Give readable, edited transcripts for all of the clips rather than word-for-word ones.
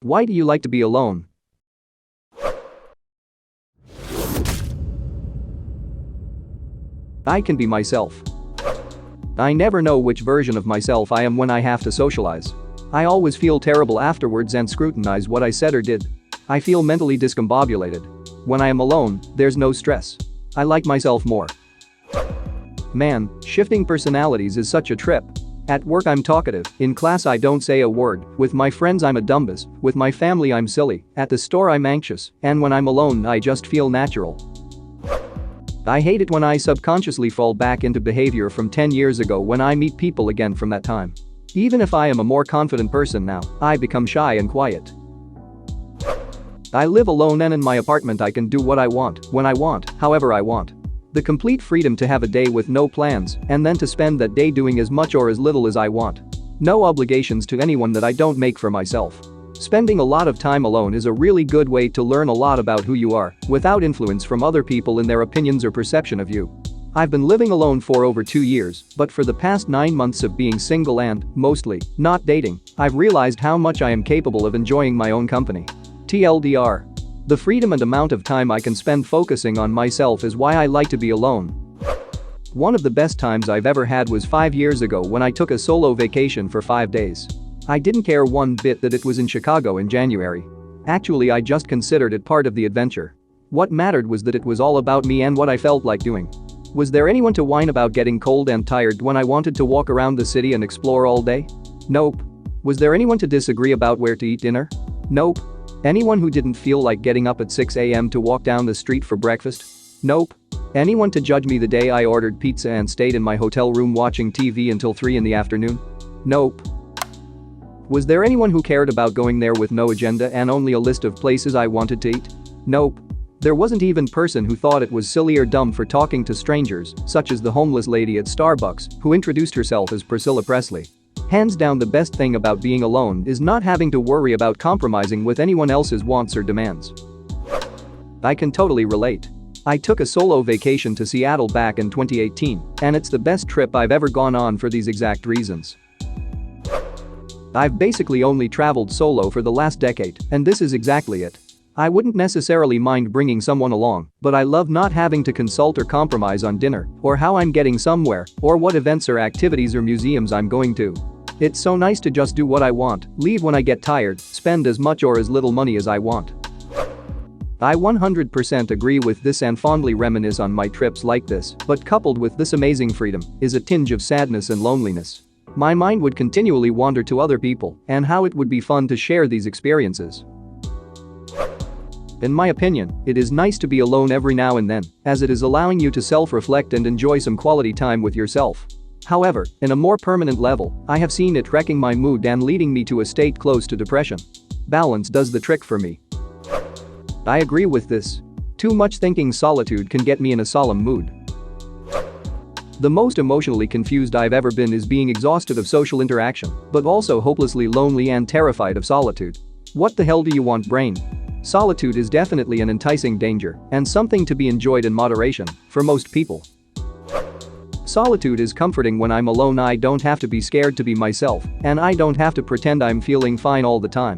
Why do you like to be alone? I can be myself. I never know which version of myself I am when I have to socialize. I always feel terrible afterwards and scrutinize what I said or did. I feel mentally discombobulated. When I am alone, there's no stress. I like myself more. Man, shifting personalities is such a trip. At work I'm talkative, in class I don't say a word, with my friends I'm a dumbass, with my family I'm silly, at the store I'm anxious, and when I'm alone I just feel natural. I hate it when I subconsciously fall back into behavior from 10 years ago when I meet people again from that time. Even if I am a more confident person now, I become shy and quiet. I live alone and in my apartment I can do what I want, when I want, however I want. The complete freedom to have a day with no plans and then to spend that day doing as much or as little as I want. No obligations to anyone that I don't make for myself. Spending a lot of time alone is a really good way to learn a lot about who you are without influence from other people in their opinions or perception of you. I've been living alone for over 2 years, but for the past 9 months of being single and, mostly, not dating, I've realized how much I am capable of enjoying my own company. TLDR. The freedom and amount of time I can spend focusing on myself is why I like to be alone. One of the best times I've ever had was 5 years ago when I took a solo vacation for 5 days. I didn't care one bit that it was in Chicago in January. Actually, I just considered it part of the adventure. What mattered was that it was all about me and what I felt like doing. Was there anyone to whine about getting cold and tired when I wanted to walk around the city and explore all day? Nope. Was there anyone to disagree about where to eat dinner? Nope. Anyone who didn't feel like getting up at 6 a.m. to walk down the street for breakfast? Nope. Anyone to judge me the day I ordered pizza and stayed in my hotel room watching TV until 3 in the afternoon? Nope. Was there anyone who cared about going there with no agenda and only a list of places I wanted to eat? Nope. There wasn't even a person who thought it was silly or dumb for talking to strangers, such as the homeless lady at Starbucks who introduced herself as Priscilla Presley. Hands down, the best thing about being alone is not having to worry about compromising with anyone else's wants or demands. I can totally relate. I took a solo vacation to Seattle back in 2018, and it's the best trip I've ever gone on for these exact reasons. I've basically only traveled solo for the last decade, and this is exactly it. I wouldn't necessarily mind bringing someone along, but I love not having to consult or compromise on dinner, or how I'm getting somewhere, or what events or activities or museums I'm going to. It's so nice to just do what I want, leave when I get tired, spend as much or as little money as I want. I 100% agree with this and fondly reminisce on my trips like this, but coupled with this amazing freedom is a tinge of sadness and loneliness. My mind would continually wander to other people and how it would be fun to share these experiences. In my opinion, it is nice to be alone every now and then, as it is allowing you to self-reflect and enjoy some quality time with yourself. However, in a more permanent level, I have seen it wrecking my mood and leading me to a state close to depression. Balance does the trick for me. I agree with this. Too much thinking solitude can get me in a solemn mood. The most emotionally confused I've ever been is being exhausted of social interaction, but also hopelessly lonely and terrified of solitude. What the hell do you want, brain? Solitude is definitely an enticing danger and something to be enjoyed in moderation for most people. Solitude is comforting when I'm alone. I don't have to be scared to be myself, and I don't have to pretend I'm feeling fine all the time.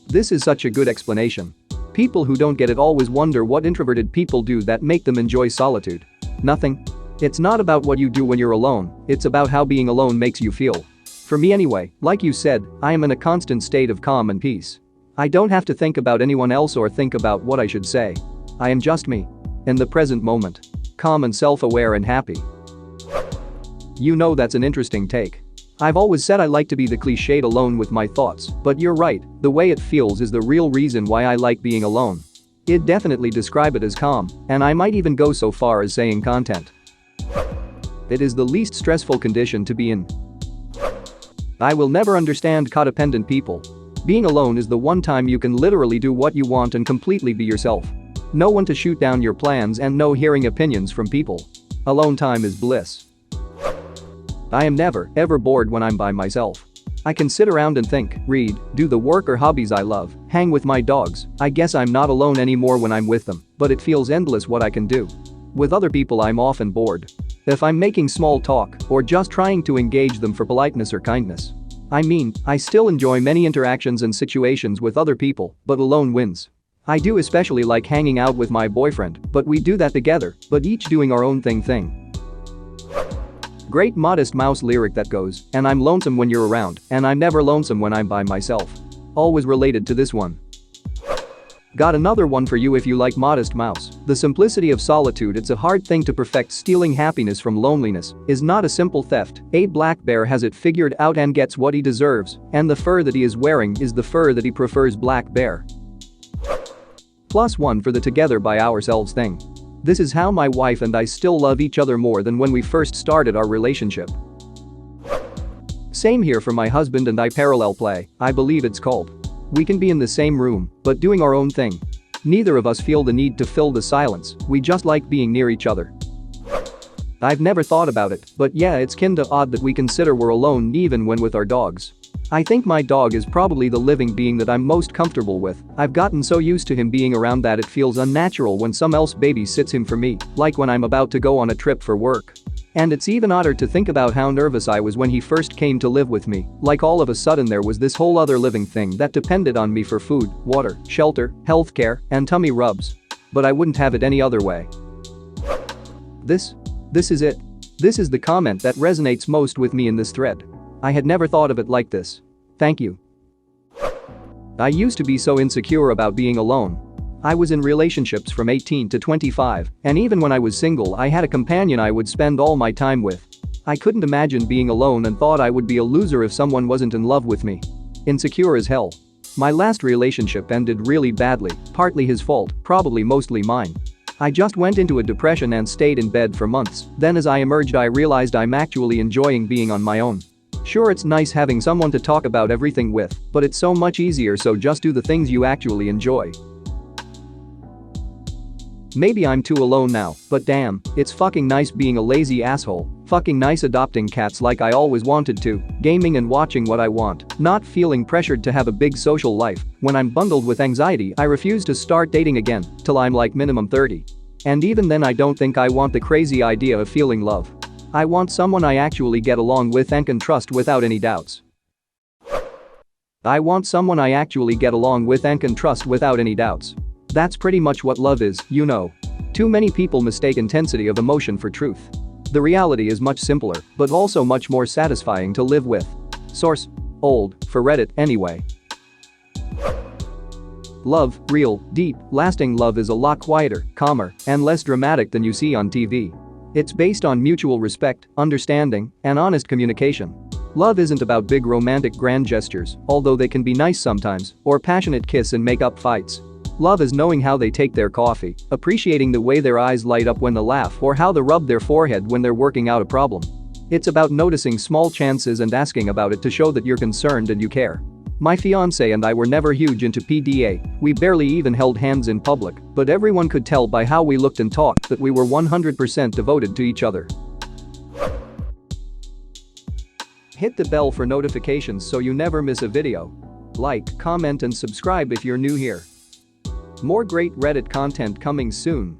This is such a good explanation. People who don't get it always wonder what introverted people do that make them enjoy solitude. Nothing. It's not about what you do when you're alone, it's about how being alone makes you feel. For me anyway, like you said, I am in a constant state of calm and peace. I don't have to think about anyone else or think about what I should say. I am just me. In the present moment. Calm and self-aware and happy. You know, that's an interesting take. I've always said I like to be the cliched alone with my thoughts, but you're right, the way it feels is the real reason why I like being alone. I'd definitely describe it as calm, and I might even go so far as saying content. It is the least stressful condition to be in. I will never understand codependent people. Being alone is the one time you can literally do what you want and completely be yourself. No one to shoot down your plans and no hearing opinions from people. Alone time is bliss. I am never, ever bored when I'm by myself. I can sit around and think, read, do the work or hobbies I love, hang with my dogs. I guess I'm not alone anymore when I'm with them, but it feels endless what I can do. With other people I'm often bored. If I'm making small talk or just trying to engage them for politeness or kindness. I mean, I still enjoy many interactions and situations with other people, but alone wins. I do especially like hanging out with my boyfriend, but we do that together, but each doing our own thing. Great Modest Mouse lyric that goes, and I'm lonesome when you're around, and I'm never lonesome when I'm by myself. Always related to this one. Got another one for you if you like Modest Mouse. The simplicity of solitude, it's a hard thing to perfect. Stealing happiness from loneliness is not a simple theft. A black bear has it figured out and gets what he deserves, and the fur that he is wearing is the fur that he prefers. Black bear. +1 for the together by ourselves thing. This is how my wife and I still love each other more than when we first started our relationship. Same here for my husband and I. Parallel play, I believe it's called. We can be in the same room, but doing our own thing. Neither of us feel the need to fill the silence, we just like being near each other. I've never thought about it, but yeah, it's kinda odd that we consider we're alone even when with our dogs. I think my dog is probably the living being that I'm most comfortable with. I've gotten so used to him being around that it feels unnatural when some else babysits him for me, like when I'm about to go on a trip for work. And it's even odder to think about how nervous I was when he first came to live with me, like all of a sudden there was this whole other living thing that depended on me for food, water, shelter, healthcare, and tummy rubs. But I wouldn't have it any other way. This is it. This is the comment that resonates most with me in this thread. I had never thought of it like this. Thank you. I used to be so insecure about being alone. I was in relationships from 18 to 25, and even when I was single I had a companion I would spend all my time with. I couldn't imagine being alone and thought I would be a loser if someone wasn't in love with me. Insecure as hell. My last relationship ended really badly, partly his fault, probably mostly mine. I just went into a depression and stayed in bed for months, then as I emerged I realized I'm actually enjoying being on my own. Sure, it's nice having someone to talk about everything with, but it's so much easier, so just do the things you actually enjoy. Maybe I'm too alone now, but damn, it's fucking nice being a lazy asshole, fucking nice adopting cats like I always wanted to, gaming and watching what I want, not feeling pressured to have a big social life. When I'm bundled with anxiety I refuse to start dating again, till I'm like minimum 30. And even then I don't think I want the crazy idea of feeling love. I want someone I actually get along with and can trust without any doubts. I want someone I actually get along with and can trust without any doubts. That's pretty much what love is, you know. Too many people mistake intensity of emotion for truth. The reality is much simpler, but also much more satisfying to live with. Source: old, for Reddit, anyway. Love, real, deep, lasting love is a lot quieter, calmer, and less dramatic than you see on TV. It's based on mutual respect, understanding, and honest communication. Love isn't about big romantic grand gestures, although they can be nice sometimes, or passionate kiss and make up fights. Love is knowing how they take their coffee, appreciating the way their eyes light up when they laugh or how they rub their forehead when they're working out a problem. It's about noticing small chances and asking about it to show that you're concerned and you care. My fiancé and I were never huge into PDA, we barely even held hands in public, but everyone could tell by how we looked and talked that we were 100% devoted to each other. Hit the bell for notifications so you never miss a video. Like, comment and subscribe if you're new here. More great Reddit content coming soon.